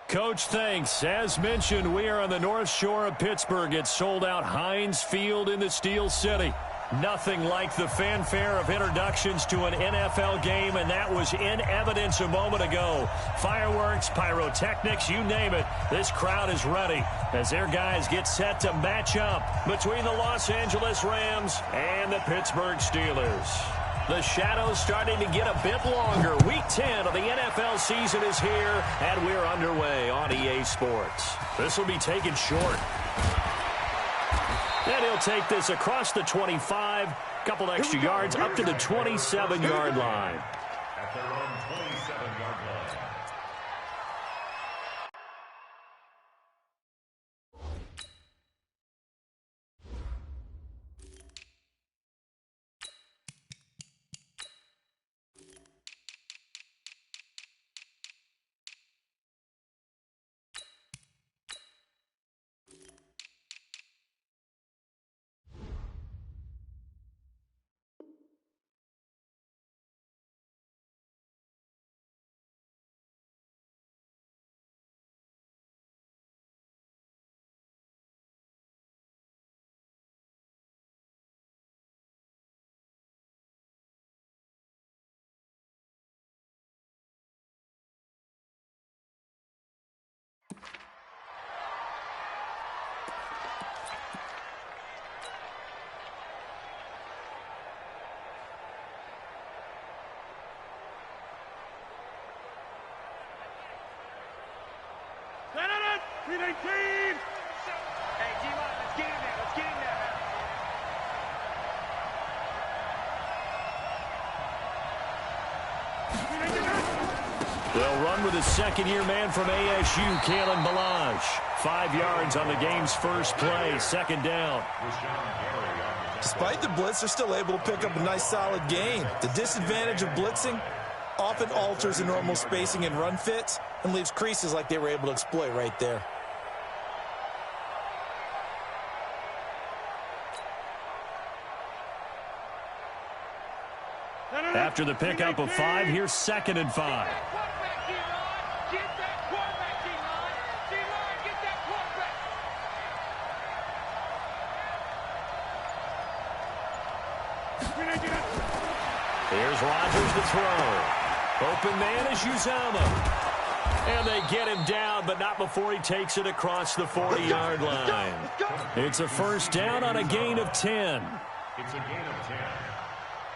Coach, thanks. As mentioned, we are on the North Shore of Pittsburgh. It's sold out Heinz Field in the Steel City. Nothing like the fanfare of introductions to an NFL game, and that was in evidence a moment ago. Fireworks, pyrotechnics, you name it. This crowd is ready as their guys get set to match up between the Los Angeles Rams and the Pittsburgh Steelers. The shadows starting to get a bit longer. Week 10 of the NFL season is here, and we're underway on EA Sports. This will be taken short. And he'll take this across the 25, couple extra yards up to the 27-yard line. At their own 27-yard line. Hey, G-Line, let's get in there. Let's get in there, man. They'll run with a second-year man from ASU, Kalen Balaj. 5 yards on the game's first play, second down. Despite the blitz, they're still able to pick up a nice, solid gain. The disadvantage of blitzing often alters the normal spacing and run fits and leaves creases like they were able to exploit right there. After the pickup of 5, here's 2nd and 5. Here's Rodgers to throw. Open man is Uzama. And they get him down, but not before he takes it across the 40-yard line. It's a first down on a gain of 10. It's a gain of 10.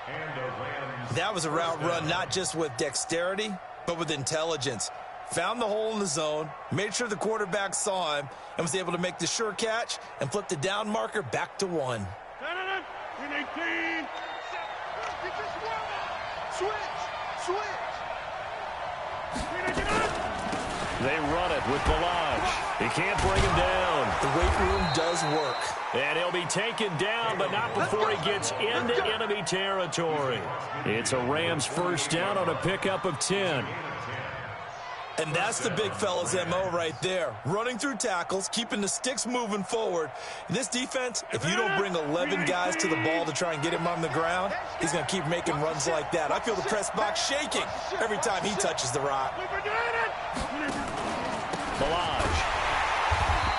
And the Rams. That was a route run not just with dexterity, but with intelligence. Found the hole in the zone, made sure the quarterback saw him, and was able to make the sure catch and flip the down marker back to 1. They run it with Balaj. He can't bring him down. The weight room does work. And he'll be taken down, but not before he gets into enemy territory. It's a Rams first down on a pickup of 10. And that's the big fella's MO right there. Running through tackles, keeping the sticks moving forward. In this defense, if you don't bring 11 guys to the ball to try and get him on the ground, he's going to keep making runs like that. I feel the press box shaking every time he touches the rock. Balaj.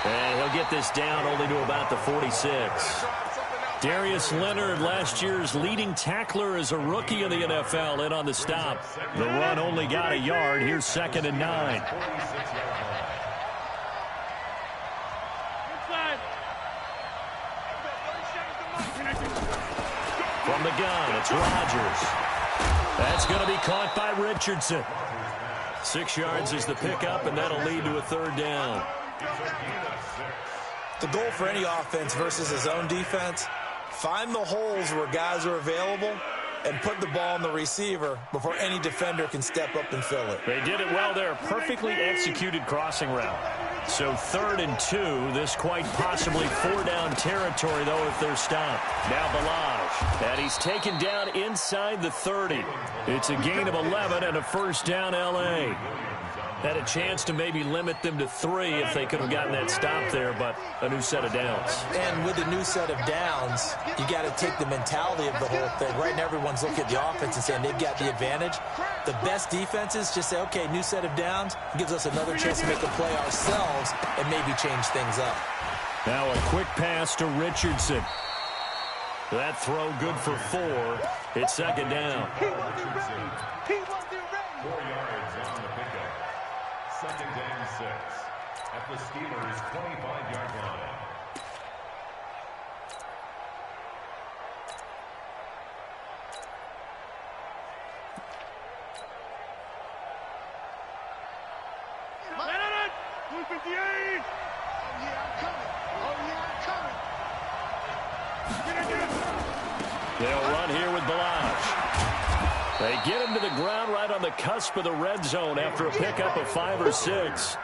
And he'll get this down only to about the 46. Darius Leonard, last year's leading tackler as a rookie in the NFL, in on the stop. The run only got a yard. Here's 2nd and 9. From the gun, it's Rodgers. That's going to be caught by Richardson. 6 yards is the pickup, and that'll lead to a third down. The goal for any offense versus his own defense, find the holes where guys are available and put the ball on the receiver before any defender can step up and fill it. They did it well there. Perfectly executed crossing route. So 3rd and 2. This quite possibly 4-down territory, though, if they're stopped. Now Balaj. And he's taken down inside the 30. It's a gain of 11 and a first down L.A. Had a chance to maybe limit them to 3 if they could have gotten that stop there, but a new set of downs. And with a new set of downs, you got to take the mentality of the whole thing. Right now, everyone's looking at the offense and saying they've got the advantage. The best defenses just say, okay, new set of downs, gives us another chance to make a play ourselves and maybe change things up. Now a quick pass to Richardson. That throw good for 4. It's second down. He wasn't ready. He wasn't ready. 4 yards on the pickup. Second and 6 at the Steelers' 25-yard line. Madden! 258! Oh, yeah, I'm coming. Oh, yeah, I'm coming. Get it, get it. They'll run here with Balazs. They get him to the ground right on the cusp of the red zone after a pickup of 5 or 6.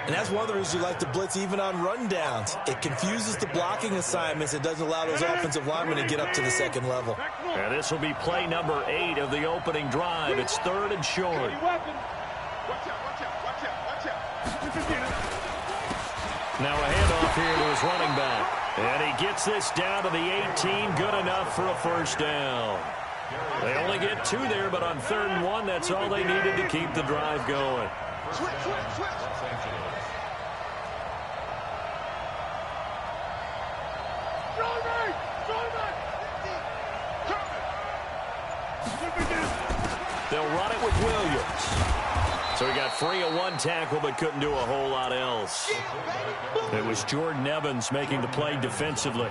And that's one of the reasons you like to blitz even on rundowns. It confuses the blocking assignments. It doesn't allow those offensive linemen to get up to the second level. And this will be play number 8 of the opening drive. It's 3rd and short. Watch out, watch out, watch out, watch out. Now a handoff here to his running back. And he gets this down to the 18. Good enough for a first down. They only get 2 there, but on 3rd and 1, that's all they needed to keep the drive going. Switch, switch, switch. They'll run it with Williams. So he got free of 1 tackle, but couldn't do a whole lot else. It was Jordan Evans making the play defensively.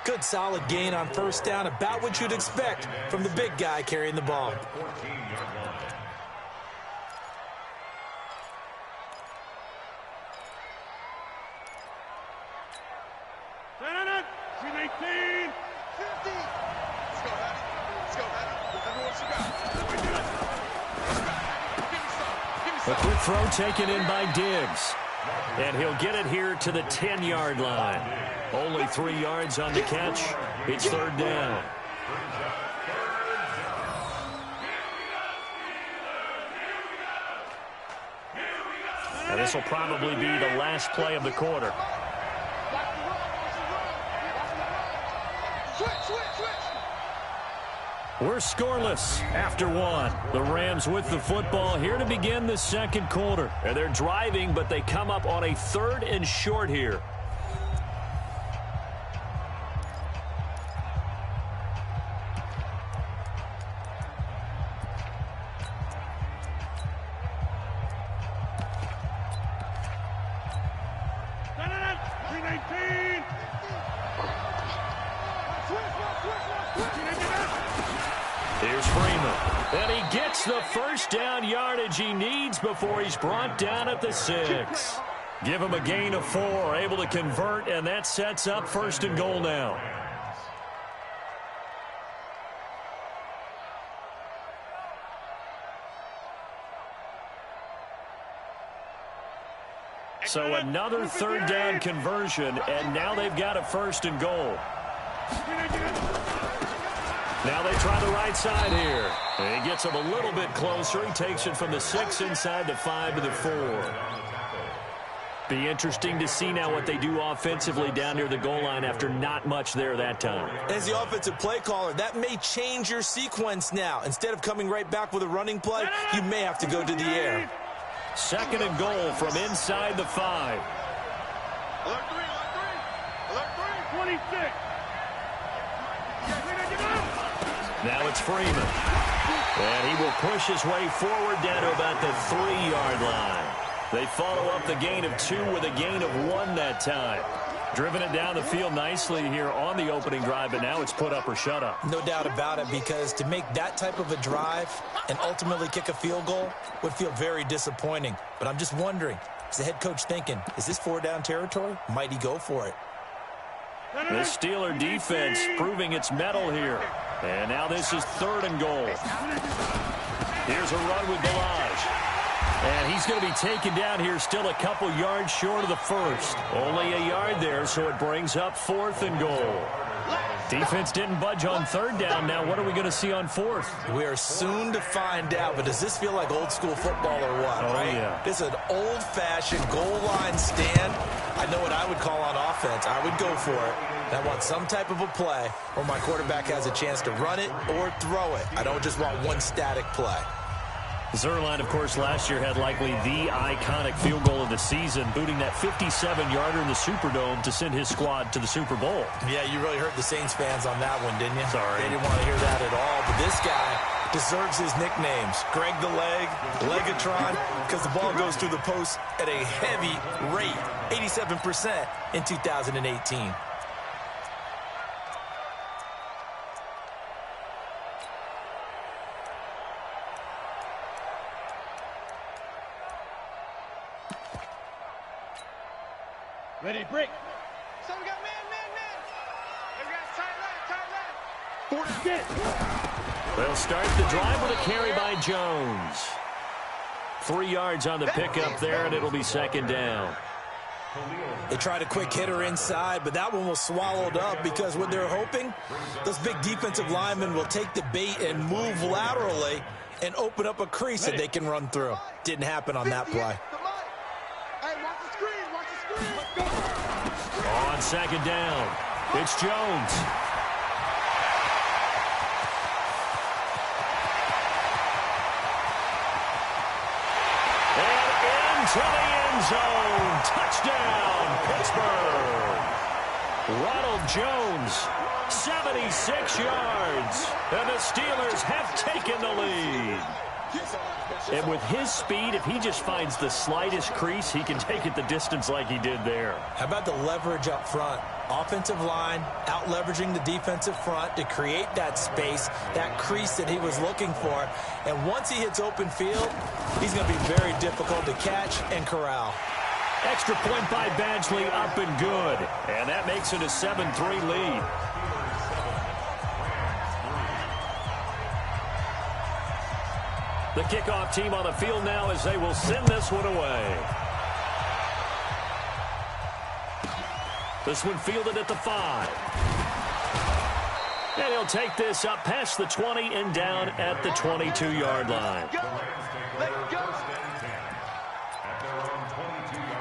Good solid gain on first down, about what you'd expect from the big guy carrying the ball. 14-yard line. Madden! 319! 50! Let's go, Hattie. Let's go, Hattie. Everyone should go. A quick throw taken in by Diggs. And he'll get it here to the 10-yard line. Only 3 yards on the catch. It's 3rd down. And this will probably be the last play of the quarter. Switch, switch, switch! We're scoreless after 1. The Rams with the football here to begin the second quarter. And they're driving, but they come up on a 3rd and short here. Madden! 319! Switch, switch, switch! Here's Freeman. And he gets the first down yardage he needs before he's brought down at the 6. Give him a gain of 4, able to convert, and that sets up 1st and goal now. So another 3rd down conversion, and now they've got a 1st and goal. Now they try the right side here. And he gets him a little bit closer. He takes it from the 6 inside the 5 to the 4. Be interesting to see now what they do offensively down near the goal line after not much there that time. As the offensive play caller, that may change your sequence now. Instead of coming right back with a running play, you may have to go to the air. 2nd and goal from inside the 5. Alert 3, alert 3! Alert 3! 26! Now it's Freeman. And he will push his way forward down to about the 3-yard line. They follow up the gain of 2 with a gain of 1 that time. Driven it down the field nicely here on the opening drive, but now it's put up or shut up. No doubt about it, because to make that type of a drive and ultimately kick a field goal would feel very disappointing. But I'm just wondering, is the head coach thinking, is this 4-down territory? Might he go for it? The Steeler defense proving its mettle here. And now this is 3rd and goal. Here's a run with Balazs. And he's going to be taken down here still a couple yards short of the 1st. Only a yard there, so it brings up 4th and goal. Defense didn't budge on third down. Now what are we going to see on fourth? We are soon to find out, but does this feel like old school football or what? Oh, right? yeah. This is an old-fashioned goal line stand. I know what I would call on offense. I would go for it. I want some type of a play where my quarterback has a chance to run it or throw it. I don't just want one static play. Zuerlein, of course, last year had likely the iconic field goal of the season, booting that 57-yarder in the Superdome to send his squad to the Super Bowl. Yeah, you really hurt the Saints fans on that one, didn't you? Sorry. They didn't want to hear that at all. But this guy deserves his nicknames. Greg the Leg, Legatron, because the ball goes through the post at a heavy rate, 87% in 2018. Ready, break. So we got man. We got tight left. 4 They'll start the drive with a carry by Jones. 3 yards on the pickup there, and it'll be second down. They tried a quick hitter inside, but that one was swallowed up because what they're hoping, those big defensive linemen will take the bait and move laterally and open up a crease that they can run through. Didn't happen on that play. Hey, watch the screen. Let's go. On second down, it's Jones. And into the end zone. Touchdown, Pittsburgh. Ronald Jones, 76 yards. And the Steelers have taken the lead. And with his speed, if he just finds the slightest crease, he can take it the distance like he did there. How about the leverage up front? Offensive line out-leveraging the defensive front to create that space, that crease that he was looking for. And once he hits open field, he's going to be very difficult to catch and corral. Extra point by Badgley, up and good. And that makes it a 7-3 lead. The kickoff team on the field now as they will send this one away. This one fielded at the 5. And he'll take this up past the 20 and down at the 22-yard line. Let's go. At their own 22-yard line.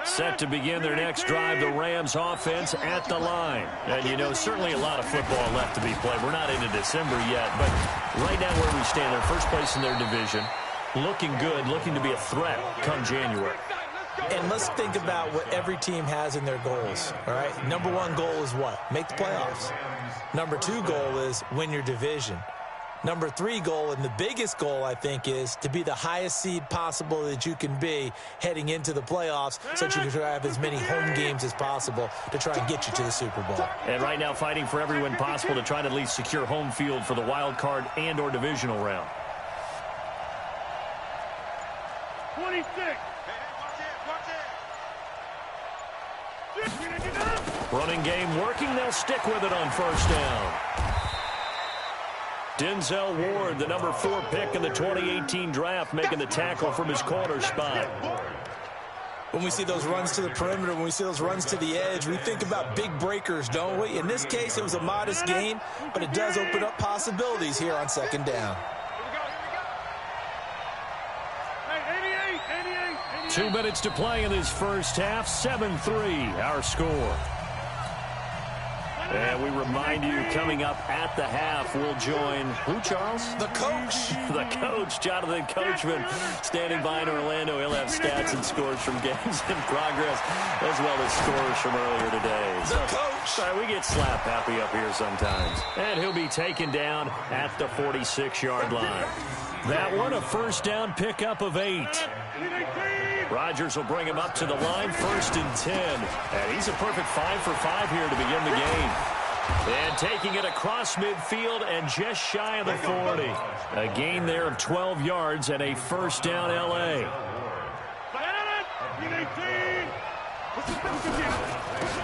Set to begin their next drive, the Rams offense at the line. And, you know, certainly a lot of football left to be played. We're not into December yet, but right now where we stand, they're first place in their division. Looking good, looking to be a threat come January. And let's think about what every team has in their goals, all right? Number 1 goal is what? Make the playoffs. Number 2 goal is win your division. Number 3 goal, and the biggest goal, I think, is to be the highest seed possible that you can be heading into the playoffs so that you can have as many home games as possible to try and get you to the Super Bowl. And right now fighting for every win possible to try to at least secure home field for the wild card and or divisional round. 26. Running game working. They'll stick with it on first down. Denzel Ward, the number 4 pick in the 2018 draft, making the tackle from his corner spot. When we see those runs to the perimeter, when we see those runs to the edge, we think about big breakers, don't we? In this case, it was a modest gain, but it does open up possibilities here on second down. 2 minutes to play in this first half. 7-3, our score. And we remind you, coming up at the half, we'll join who, Charles? The coach. The coach, Jonathan Coachman, standing by in Orlando. He'll have stats and scores from games in progress, as well as scores from earlier today. The coach. Sorry, we get slap happy up here sometimes. And he'll be taken down at the 46-yard line. That one, a first down pickup of 8. Rodgers will bring him up to the line, 1st and 10. And he's a perfect 5 for 5 here to begin the game. And taking it across midfield and just shy of the 40. A gain there of 12 yards and a first down L.A.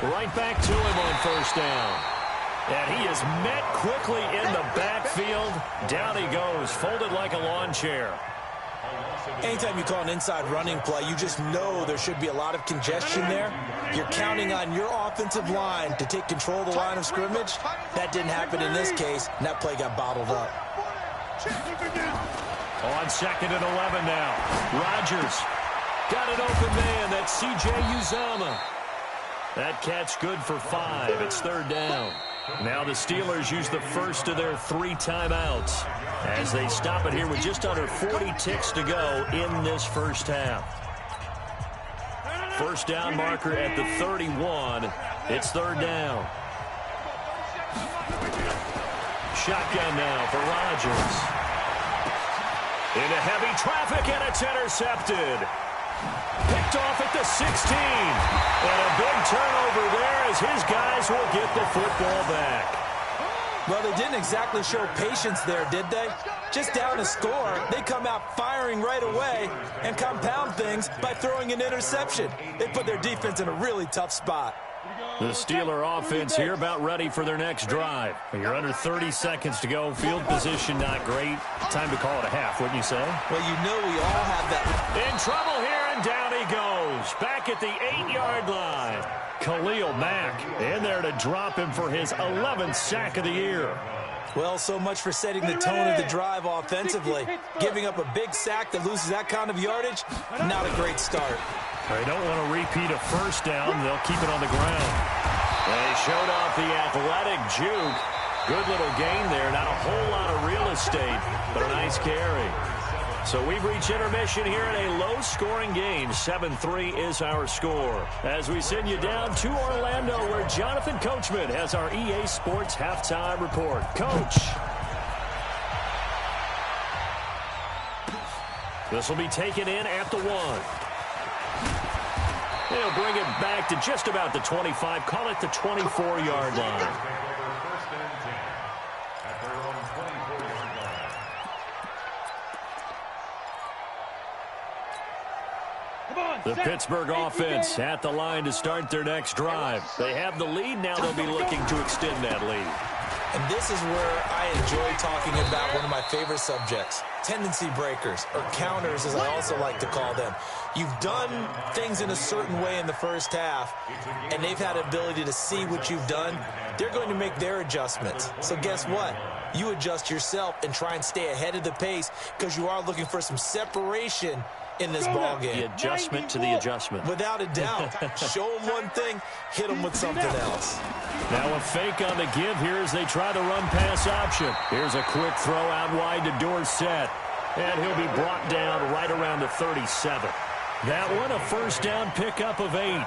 Right back to him on first down. And he is met quickly in the backfield. Down he goes, folded like a lawn chair. Anytime you call an inside running play, you just know there should be a lot of congestion there. You're counting on your offensive line to take control of the line of scrimmage. That didn't happen in this case, and that play got bottled up. On 2nd and 11 now. Rodgers got an open man. That's C.J. Uzomah. That catch good for 5. It's 3rd down. Now the Steelers use the first of their 3 timeouts as they stop it here with just under 40 ticks to go in this first half. First down marker at the 31. It's 3rd down. Shotgun now for Rodgers. Into heavy traffic, and it's intercepted. Picked off at the 16. And a big turnover there as his guys will get the football back. Well, they didn't exactly show patience there, did they? Just down a score, they come out firing right away and compound things by throwing an interception. They put their defense in a really tough spot. The Steeler offense here about ready for their next drive. You're under 30 seconds to go. Field position not great. Time to call it a half, wouldn't you say? Well, you know we all have that. In trouble here, and down he goes. Back at the 8-yard line. Khalil Mack in there to drop him for his 11th sack of the year. Well, so much for setting the tone of the drive offensively. Giving up a big sack that loses that kind of yardage, not a great start. They don't want to repeat a first down. They'll keep it on the ground. They showed off the athletic juke. Good little gain there. Not a whole lot of real estate, but a nice carry. So we've reached intermission here in a low-scoring game. 7-3 is our score. As we send you down to Orlando, where Jonathan Coachman has our EA Sports halftime report. Coach. This will be taken in at the 1. They'll bring it back to just about the 25. Call it the 24-yard line. The Pittsburgh offense at the line to start their next drive. They have the lead. Now they'll be looking to extend that lead. And this is where I enjoy talking about one of my favorite subjects, tendency breakers, or counters as I also like to call them. You've done things in a certain way in the first half, and they've had the ability to see what you've done. They're going to make their adjustments. So guess what? You adjust yourself and try and stay ahead of the pace because you are looking for some separation in this ballgame. The adjustment to the adjustment. Without a doubt. Show them one thing, hit them with something else. Now a fake on the give here as they try to run pass option. Here's a quick throw out wide to Dorsett. And he'll be brought down right around the 37. That one a first down pickup of 8.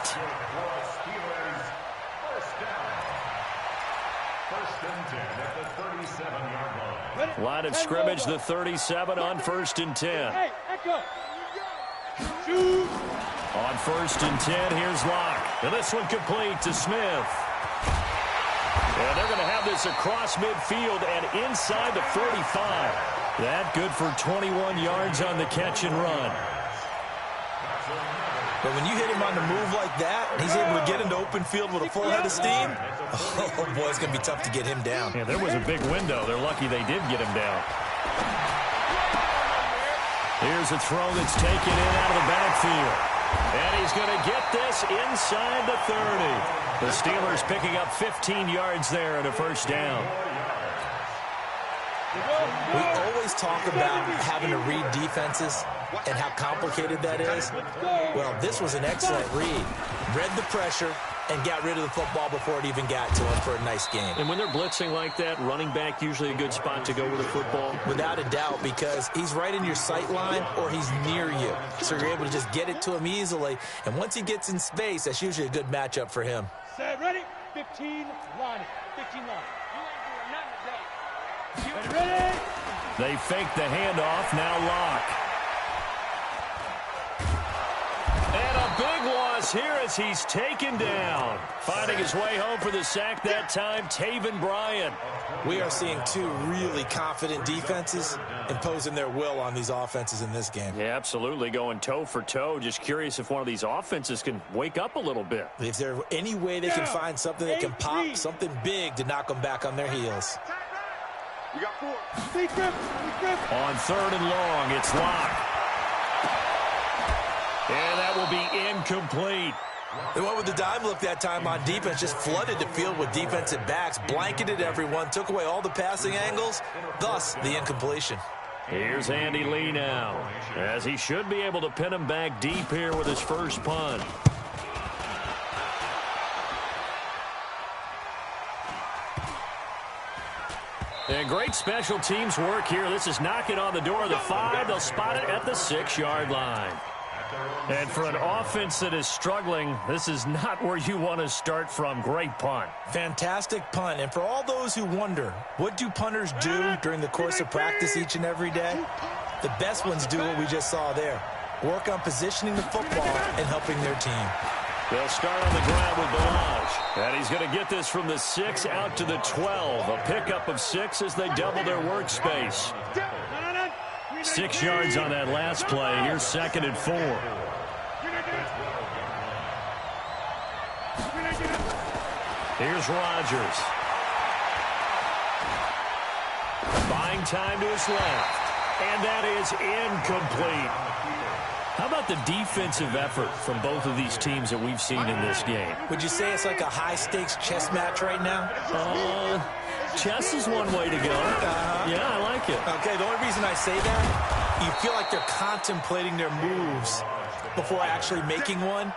Line of scrimmage, the 37 on 1st and 10. On 1st and 10, here's Locke. And this one complete to Smith. And they're going to have this across midfield and inside the 45. That good for 21 yards on the catch and run. But when you hit him on the move like that, he's able to get into open field with a full head of steam, oh boy, it's going to be tough to get him down. Yeah, there was a big window. They're lucky they did get him down. Here's a throw that's taken in out of the backfield. And he's going to get this inside the 30. The Steelers picking up 15 yards there and a first down. We always talk about having to read defenses and how complicated that is. Well, this was an excellent read. Read the pressure and got rid of the football before it even got to him for a nice game. And when they're blitzing like that, running back usually a good spot to go with the football? Without a doubt, because he's right in your sight line or he's near you. So you're able to just get it to him easily. And once he gets in space, that's usually a good matchup for him. Set, ready? 15 line. 15 line. Ready? They fake the handoff. Now Locke. And a big loss here as he's taken down. Finding his way home for the sack that time, Taven Bryan. We are seeing two really confident defenses imposing their will on these offenses in this game. Yeah, absolutely. Going toe for toe. Just curious if one of these offenses can wake up a little bit. If there's any way they can find something that can pop, something big to knock them back on their heels. You got 4. On 3rd and long, it's Locke. And that will be incomplete. They went with the dime look that time on defense, just flooded the field with defensive backs, blanketed everyone, took away all the passing angles, thus the incompletion. Here's Andy Lee now, as he should be able to pin him back deep here with his first punt. And great special teams work here. This is knocking on the door of the 5. They'll spot it at the 6-yard line. And for an offense that is struggling, this is not where you want to start from. Great punt. Fantastic punt. And for all those who wonder, what do punters do during the course of practice each and every day? The best ones do what we just saw there. Work on positioning the football and helping their team. They'll start on the ground with Balaj. And he's going to get this from the 6 out to the 12. A pickup of 6 as they double their workspace. 6 yards on that last play. Here's 2nd and 4. Here's Rodgers. Buying time to his left. And that is incomplete. How about the defensive effort from both of these teams that we've seen in this game? Would you say it's like a high-stakes chess match right now? Chess is one way to go. Yeah, I like it. Okay, the only reason I say that, you feel like they're contemplating their moves before actually making one,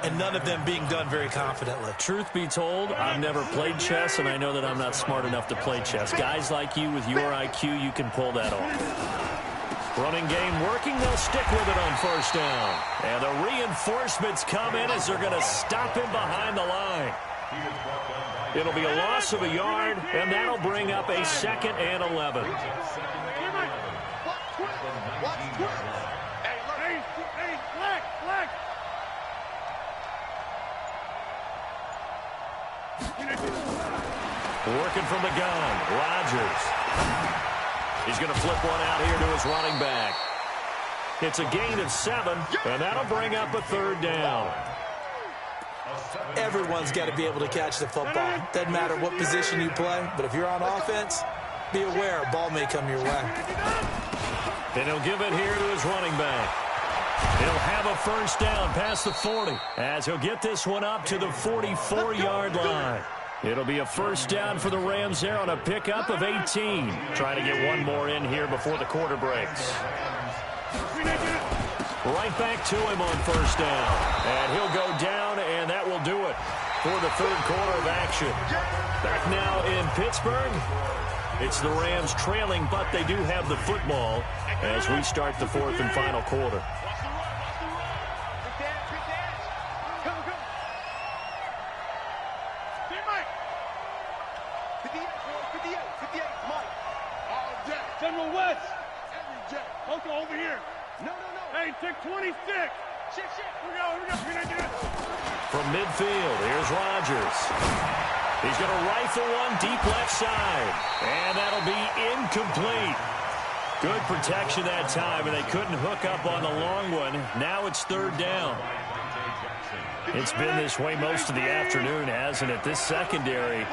and none of them being done very confidently. Truth be told, I've never played chess, and I know that I'm not smart enough to play chess. Guys like you with your IQ, you can pull that off. Running game working. They'll stick with it on first down. And the reinforcements come in as they're going to stop him behind the line. It'll be a loss of a yard, and that'll bring up a 2nd and 11. Working from the gun, Rodgers. He's going to flip one out here to his running back. It's a gain of 7, and that'll bring up a 3rd down. Everyone's got to be able to catch the football. Doesn't matter what position you play, but if you're on offense, be aware a ball may come your way. And he'll give it here to his running back. He'll have a first down past the 40 as he'll get this one up to the 44-yard line. It'll be a first down for the Rams there on a pickup of 18. Trying to get one more in here before the quarter breaks. Right back to him on first down. And he'll go down, and that will do it for the 3rd quarter of action. Back now in Pittsburgh. It's the Rams trailing, but they do have the football as we start the 4th and final quarter. General West. Okay, over here. No. Hey, take 26. Shit. Here we go. From midfield, here's Rodgers. He's going to rifle one deep left side. And that'll be incomplete. Good protection that time, and they couldn't hook up on the long one. Now it's 3rd down. It's been this way most of the afternoon, hasn't it? This secondary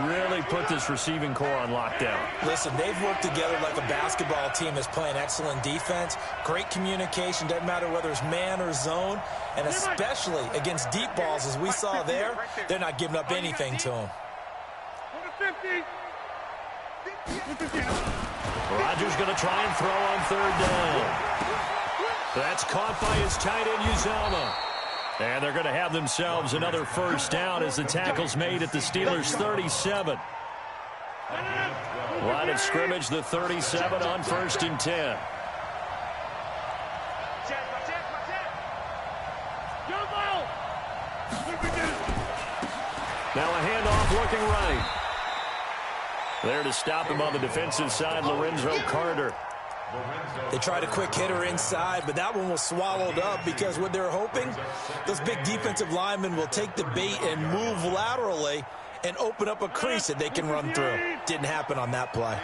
really put this receiving core on lockdown. Listen, they've worked together like a basketball team that's playing excellent defense. Great communication, doesn't matter whether it's man or zone, and especially against deep balls, as we saw there, they're not giving up anything to them. Rodgers going to try and throw on 3rd down. That's caught by his tight end, Uzomah. And they're going to have themselves another first down as the tackle's made at the Steelers' 37. Line of scrimmage, the 37 on 1st and 10. Now a handoff looking right. There to stop him on the defensive side, Lorenzo Carter. They tried a quick hitter inside, but that one was swallowed up because what they're hoping, those big defensive linemen will take the bait and move laterally and open up a crease that they can run through. Didn't happen on that play.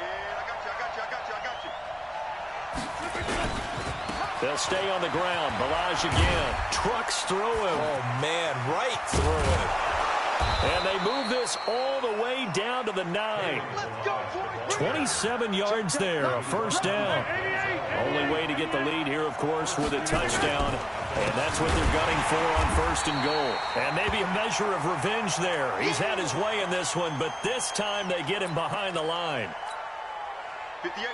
They'll stay on the ground. Balaj again. Trucks through him. Oh, man, right through him. And they move this all the way down to the 9. 27 yards there, a first down. Only way to get the lead here, of course, with a touchdown. And that's what they're gunning for on 1st and goal. And maybe a measure of revenge there. He's had his way in this one, but this time they get him behind the line.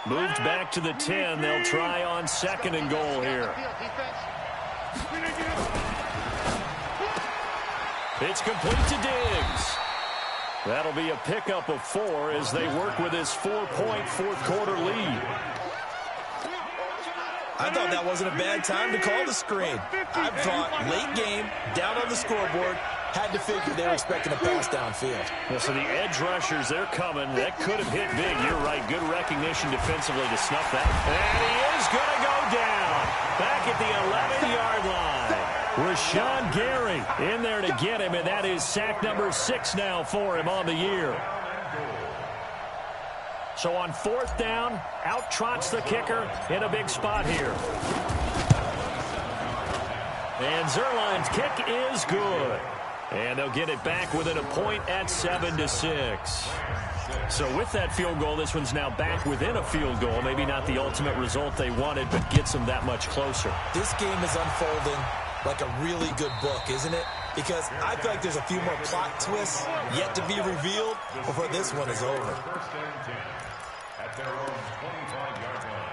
Moved back to the 10. They'll try on 2nd and goal here. It's complete to Diggs. That'll be a pickup of 4 as they work with his 4-point fourth-quarter lead. I thought that wasn't a bad time to call the screen. I thought late game, down on the scoreboard, had to figure they were expecting a pass downfield. Well, so the edge rushers, they're coming. That could have hit big. You're right. Good recognition defensively to snuff that. And he is going to go down. Back at the 11-yard line. Rashawn Gary in there to get him, and that is sack number 6 now for him on the year. So on 4th down, out trots the kicker in a big spot here. And Zerline's kick is good. And they'll get it back within a point at 7-6. So with that field goal, this one's now back within a field goal. Maybe not the ultimate result they wanted, but gets them that much closer. This game is unfolding like a really good book, isn't it? Because I feel like there's a few more plot twists yet to be revealed before this one is over. 1st and 10 at their own 25-yard line.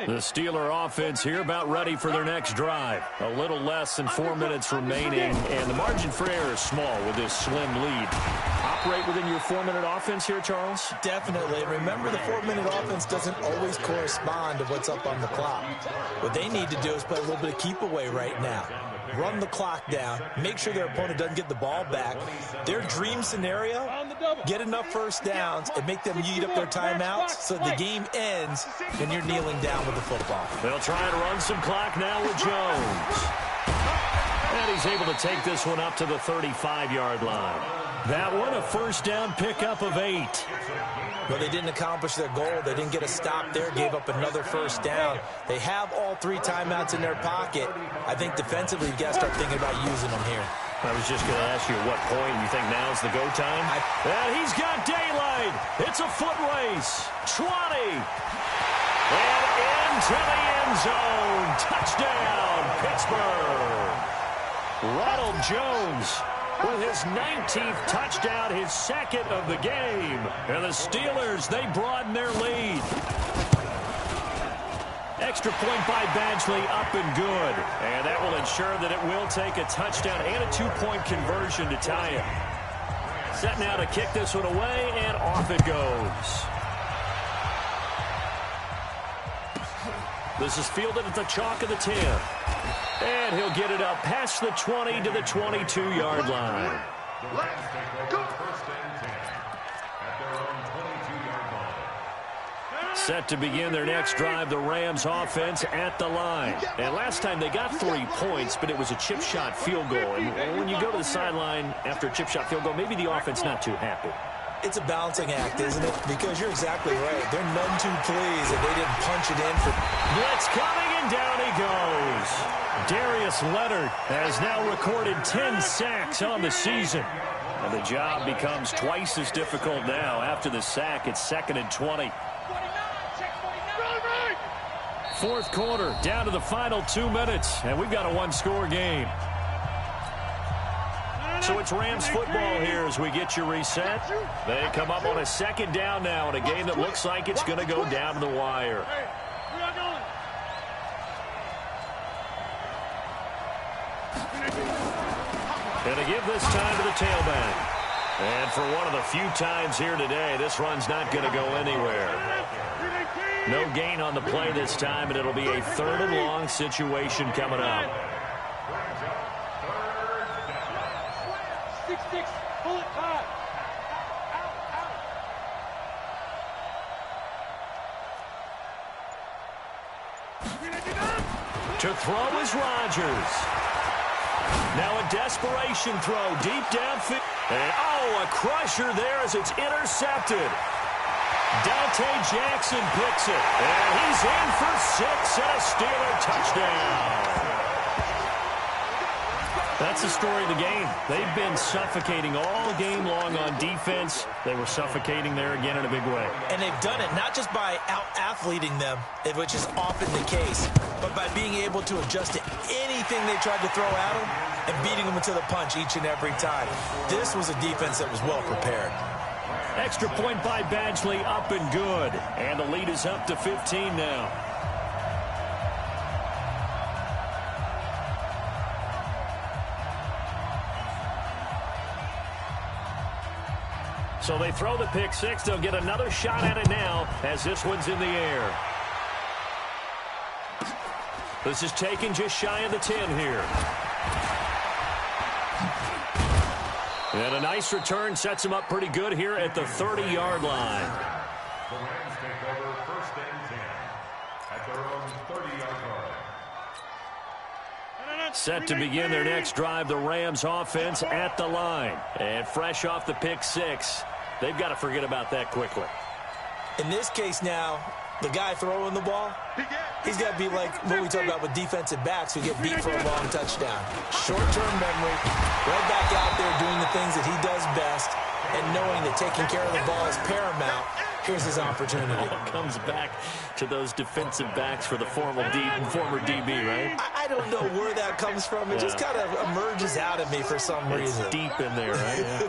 The Steeler offense here about ready for their next drive. A little less than 4 minutes remaining, and the margin for error is small with this slim lead. Operate within your 4-minute offense here, Charles? Definitely. Remember, the 4-minute offense doesn't always correspond to what's up on the clock. What they need to do is play a little bit of keep away right now. Run the clock down, make sure their opponent doesn't get the ball back. Their dream scenario, get enough first downs and make them eat up their timeouts so the game ends when you're kneeling down with the football. They'll try to run some clock now with Jones. And he's able to take this one up to the 35-yard line. That one, a 1st down pickup of 8. Well, they didn't accomplish their goal. They didn't get a stop there, gave up another 1st down. They have all 3 timeouts in their pocket. I think defensively, you got to start thinking about using them here. I was just going to ask you at what point you think now's the go time. And he's got daylight. It's a foot race. 20. And into the end zone. Touchdown, Pittsburgh. Ronald Jones with his 19th touchdown, his 2nd of the game. And the Steelers, they broaden their lead. Extra point by Badgley, up and good. And that will ensure that it will take a touchdown and a 2-point conversion to tie it. Set now to kick this one away, and off it goes. This is fielded at the chalk of the 10. And he'll get it up past the 20 to the 22-yard line. Set to begin their next drive, the Rams offense at the line. And last time they got 3 points, but it was a chip shot field goal. And when you go to the sideline after a chip shot field goal, maybe the offense not too happy. It's a balancing act, isn't it? Because you're exactly right. They're none too pleased that they didn't punch it in for... Blitz coming, and down he goes. Darius Leonard has now recorded 10 sacks on the season. And the job becomes twice as difficult now. After the sack, it's 2nd and 20. 4th quarter, down to the final 2 minutes. And we've got a 1-score game. So it's Rams football here as we get you reset. They come up on a 2nd down now in a game that looks like it's going to go down to the wire. Going to give this time to the tailback. And for one of the few times here today, this run's not going to go anywhere. No gain on the play this time, and it'll be a 3rd and long situation coming up. To throw is Rodgers. Now a desperation throw deep downfield. And a crusher there as it's intercepted. Dante Jackson picks it. And he's in for 6 and a Steeler touchdown. That's the story of the game. They've been suffocating all game long on defense. They were suffocating there again in a big way. And they've done it not just by out-athleting them, which is often the case, but by being able to adjust to anything they tried to throw at them and beating them into the punch each and every time. This was a defense that was well prepared. Extra point by Badgley, up and good. And the lead is up to 15 now. So they throw the pick six. They'll get another shot at it now as this one's in the air. This is taken just shy of the 10 here. And a nice return sets him up pretty good here at the 30-yard line. The Rams take over first and 10 at their own 30-yard line. Set to begin their next drive, the Rams offense at the line. And fresh off the pick six, they've got to forget about that quickly. In this case now, the guy throwing the ball, he's got to be like what we talk about with defensive backs who get beat for a long touchdown. Short-term memory, right back out there doing the things that he does best, and knowing that taking care of the ball is paramount. Here's his opportunity. It comes back to those defensive backs for the former DB, right? I don't know where that comes from. It just kind of emerges out of me for some reason. It's deep in there, right? Yeah.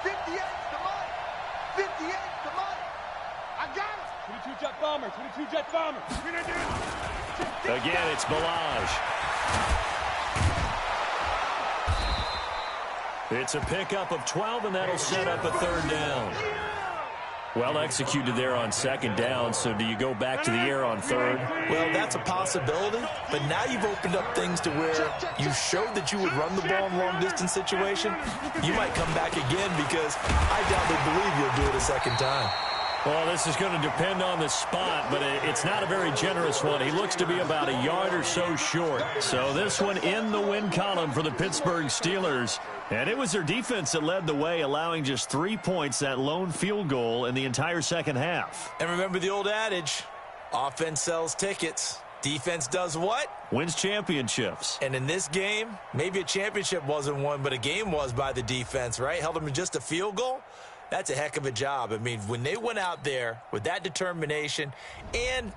58 to Mike. 58 to Mike. I got it. 22 jet bomber. 22 jet bomber. Again, it's Balaj. It's a pickup of 12, and that'll set up a third down. Well executed there on second down, so do you go back to the air on third? Well, that's a possibility, but now you've opened up things to where you showed that you would run the ball in long-distance situation. You might come back again because I doubt they believe you'll do it a second time. Well, this is going to depend on the spot, but it's not a very generous one. He looks to be about a yard or so short. So this one in the win column for the Pittsburgh Steelers. And it was their defense that led the way, allowing just 3 points, that lone field goal in the entire second half. And remember the old adage, offense sells tickets. Defense does what? Wins championships. And in this game, maybe a championship wasn't won, but a game was by the defense, right? Held them to just a field goal. That's a heck of a job. I mean, when they went out there with that determination and